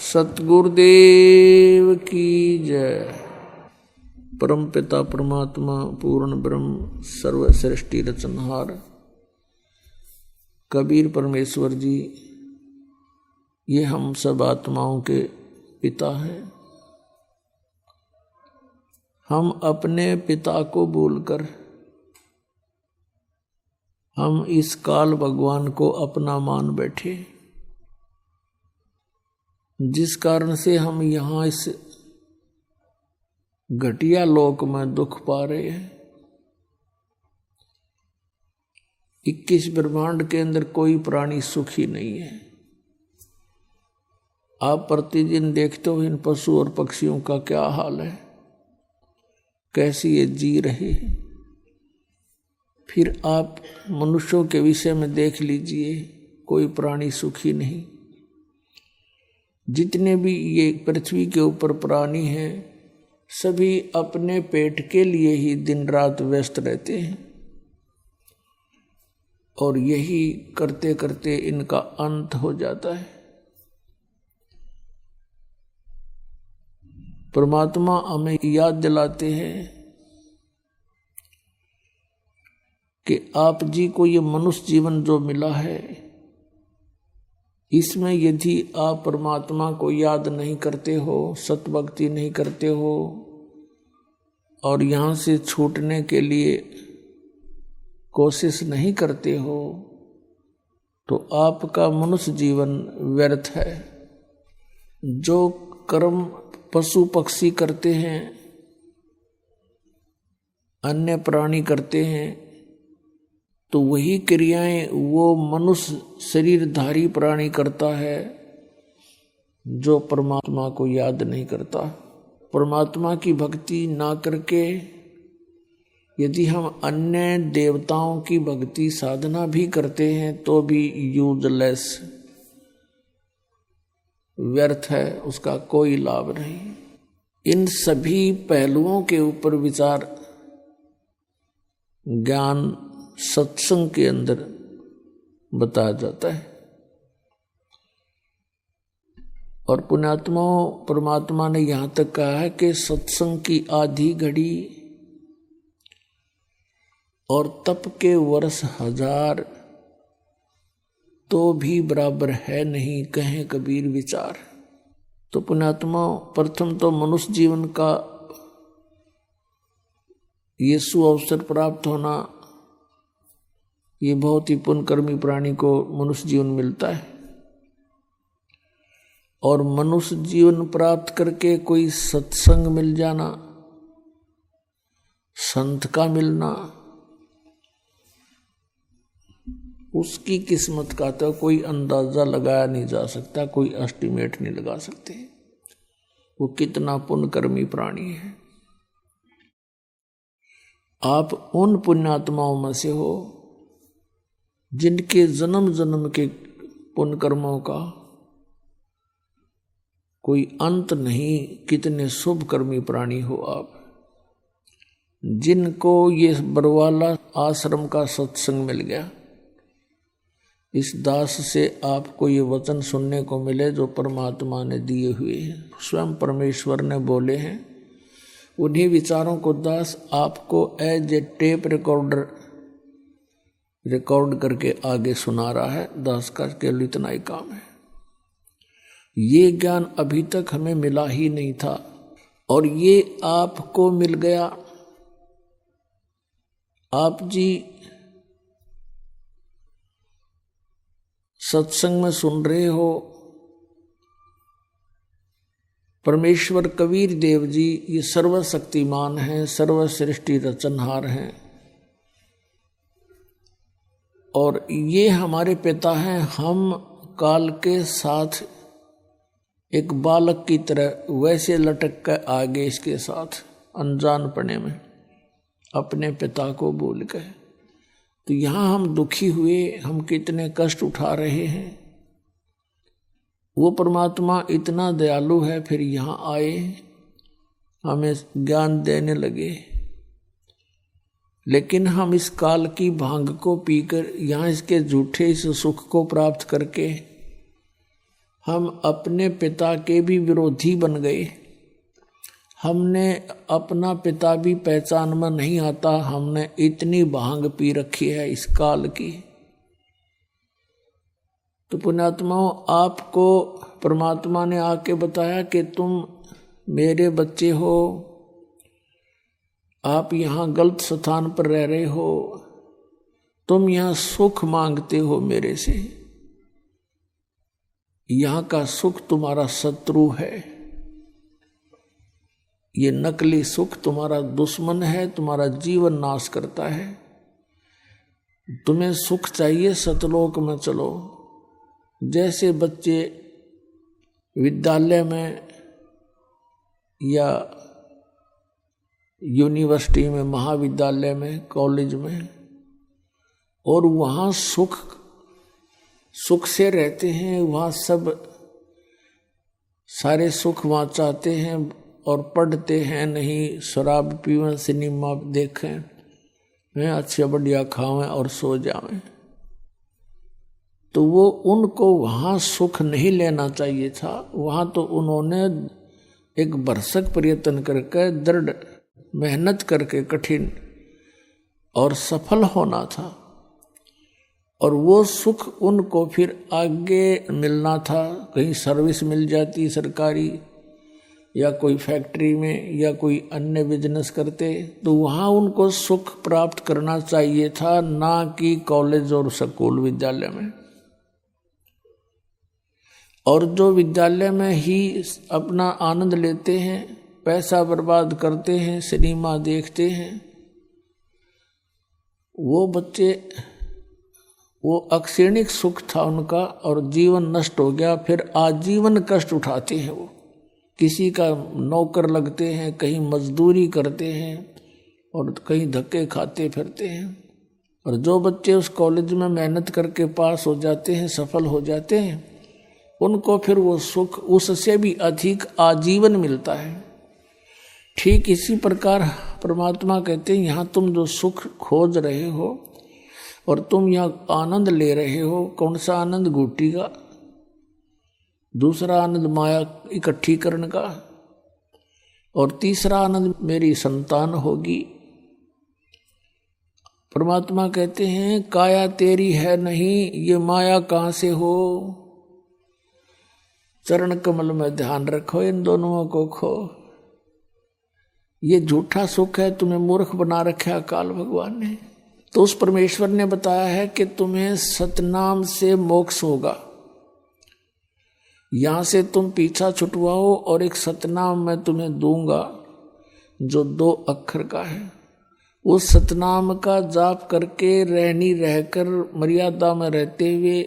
सतगुरुदेव की जय। परम पिता परमात्मा पूर्ण ब्रह्म सर्वसृष्टि रचनहार कबीर परमेश्वर जी ये हम सब आत्माओं के पिता हैं। हम अपने पिता को भूलकर हम इस काल भगवान को अपना मान बैठे, जिस कारण से हम यहाँ इस घटिया लोक में दुख पा रहे हैं। 21 ब्रह्मांड के अंदर कोई प्राणी सुखी नहीं है। आप प्रतिदिन देखते हो इन पशु और पक्षियों का क्या हाल है, कैसी ये जी रहे हैं। फिर आप मनुष्यों के विषय में देख लीजिए, कोई प्राणी सुखी नहीं। जितने भी ये पृथ्वी के ऊपर प्राणी हैं सभी अपने पेट के लिए ही दिन रात व्यस्त रहते हैं और यही करते करते इनका अंत हो जाता है। परमात्मा हमें याद दिलाते हैं कि आप जी को ये मनुष्य जीवन जो मिला है, इसमें यदि आप परमात्मा को याद नहीं करते हो, सतभक्ति नहीं करते हो और यहाँ से छूटने के लिए कोशिश नहीं करते हो, तो आपका मनुष्य जीवन व्यर्थ है। जो कर्म पशु पक्षी करते हैं, अन्य प्राणी करते हैं, तो वही क्रियाएं वो मनुष्य शरीरधारी प्राणी करता है जो परमात्मा को याद नहीं करता। परमात्मा की भक्ति ना करके यदि हम अन्य देवताओं की भक्ति साधना भी करते हैं तो भी यूजलेस, व्यर्थ है, उसका कोई लाभ नहीं। इन सभी पहलुओं के ऊपर विचार ज्ञान सत्संग के अंदर बताया जाता है। और पुण्यात्माओं, परमात्मा ने यहाँ तक कहा है कि सत्संग की आधी घड़ी और तप के वर्ष 1000 तो भी बराबर है नहीं, कहें कबीर विचार। तो पुण्यात्माओं, प्रथम तो मनुष्य जीवन का ये सुअवसर प्राप्त होना, ये बहुत ही पुण्यकर्मी प्राणी को मनुष्य जीवन मिलता है। और मनुष्य जीवन प्राप्त करके कोई सत्संग मिल जाना, संत का मिलना, उसकी किस्मत का तो कोई अंदाजा लगाया नहीं जा सकता, कोई एस्टिमेट नहीं लगा सकते वो कितना पुण्यकर्मी प्राणी है। आप उन पुण्यात्माओं में से हो जिनके जन्म जन्म के पुण्य कर्मों का कोई अंत नहीं। कितने शुभ कर्मी प्राणी हो आप, जिनको ये बरवाला आश्रम का सत्संग मिल गया। इस दास से आपको ये वचन सुनने को मिले जो परमात्मा ने दिए हुए हैं, स्वयं परमेश्वर ने बोले हैं। उन्हीं विचारों को दास आपको एज ए टेप रिकॉर्ड करके आगे सुना रहा है। दास का केवल इतना ही काम है। ये ज्ञान अभी तक हमें मिला ही नहीं था और ये आपको मिल गया। आप जी सत्संग में सुन रहे हो। परमेश्वर कबीर देव जी ये सर्वशक्तिमान हैं, सर्वसृष्टि रचनहार हैं और ये हमारे पिता हैं। हम काल के साथ एक बालक की तरह वैसे लटक कर आगे इसके साथ अनजान पने में अपने पिता को भूल गए। तो यहाँ हम दुखी हुए, हम कितने कष्ट उठा रहे हैं। वो परमात्मा इतना दयालु है, फिर यहाँ आए, हमें ज्ञान देने लगे। लेकिन हम इस काल की भांग को पीकर यहाँ इसके झूठे इस सुख को प्राप्त करके हम अपने पिता के भी विरोधी बन गए। हमने अपना पिता भी पहचान में नहीं आता, हमने इतनी भांग पी रखी है इस काल की। तो पुण्यात्माओं, आपको परमात्मा ने आके बताया कि तुम मेरे बच्चे हो, आप यहाँ गलत स्थान पर रह रहे हो, तुम यहाँ सुख मांगते हो मेरे से, यहाँ का सुख तुम्हारा शत्रु है, ये नकली सुख तुम्हारा दुश्मन है, तुम्हारा जीवन नाश करता है। तुम्हें सुख चाहिए, सतलोक में चलो। जैसे बच्चे विद्यालय में या यूनिवर्सिटी में, महाविद्यालय में, कॉलेज में, और वहाँ सुख से रहते हैं, वहाँ सब सारे सुख वहाँ चाहते हैं और पढ़ते हैं नहीं, शराब पीवें, सिनेमा देखें, अच्छे बढ़िया खावें और सो जावें। तो वो उनको वहाँ सुख नहीं लेना चाहिए था। वहाँ तो उन्होंने एक भरसक प्रयत्न करके, दृढ़ मेहनत करके, कठिन और सफल होना था, और वो सुख उनको फिर आगे मिलना था। कहीं सर्विस मिल जाती सरकारी, या कोई फैक्ट्री में, या कोई अन्य बिजनेस करते, तो वहाँ उनको सुख प्राप्त करना चाहिए था, ना कि कॉलेज और स्कूल विद्यालय में। और जो विद्यालय में ही अपना आनंद लेते हैं, पैसा बर्बाद करते हैं, सिनेमा देखते हैं, वो बच्चे, वो अक्षणिक सुख था उनका और जीवन नष्ट हो गया। फिर आजीवन कष्ट उठाते हैं, वो किसी का नौकर लगते हैं, कहीं मजदूरी करते हैं और कहीं धक्के खाते फिरते हैं। और जो बच्चे उस कॉलेज में मेहनत करके पास हो जाते हैं, सफल हो जाते हैं, उनको फिर वो सुख उससे भी अधिक आजीवन मिलता है। ठीक इसी प्रकार परमात्मा कहते हैं, यहाँ तुम जो सुख खोज रहे हो और तुम यहाँ आनंद ले रहे हो, कौन सा आनंद? घूटी का, दूसरा आनंद माया इकट्ठी करने का, और तीसरा आनंद मेरी संतान होगी। परमात्मा कहते हैं, काया तेरी है नहीं, ये माया कहाँ से हो? चरण कमल में ध्यान रखो, इन दोनों को खो। ये झूठा सुख है, तुम्हें मूर्ख बना रखा अकाल भगवान ने। तो उस परमेश्वर ने बताया है कि तुम्हें सतनाम से मोक्ष होगा। यहां से तुम पीछा छुटवाओ और एक सतनाम मैं तुम्हें दूंगा जो 2 अक्षर का है। उस सतनाम का जाप करके, रहनी रहकर, मर्यादा में रहते हुए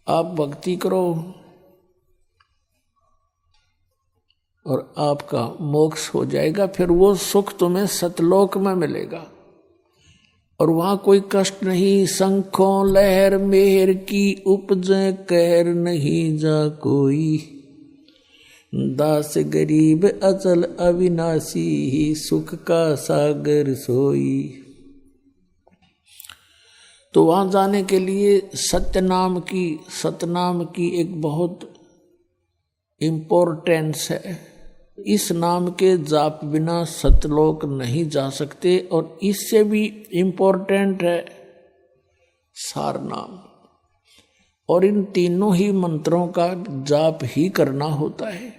आप भक्ति करो और आपका मोक्ष हो जाएगा। फिर वो सुख तुम्हें सतलोक में मिलेगा और वहां कोई कष्ट नहीं। शंखों लहर मेहर की उपजे, कहर नहीं जा कोई। दास गरीब अचल अविनाशी, सुख का सागर सोई। तो वहां जाने के लिए सतनाम की एक बहुत इम्पोर्टेंस है। इस नाम के जाप बिना सतलोक नहीं जा सकते। और इससे भी इम्पोर्टेंट है सार नाम। और इन तीनों ही मंत्रों का जाप ही करना होता है।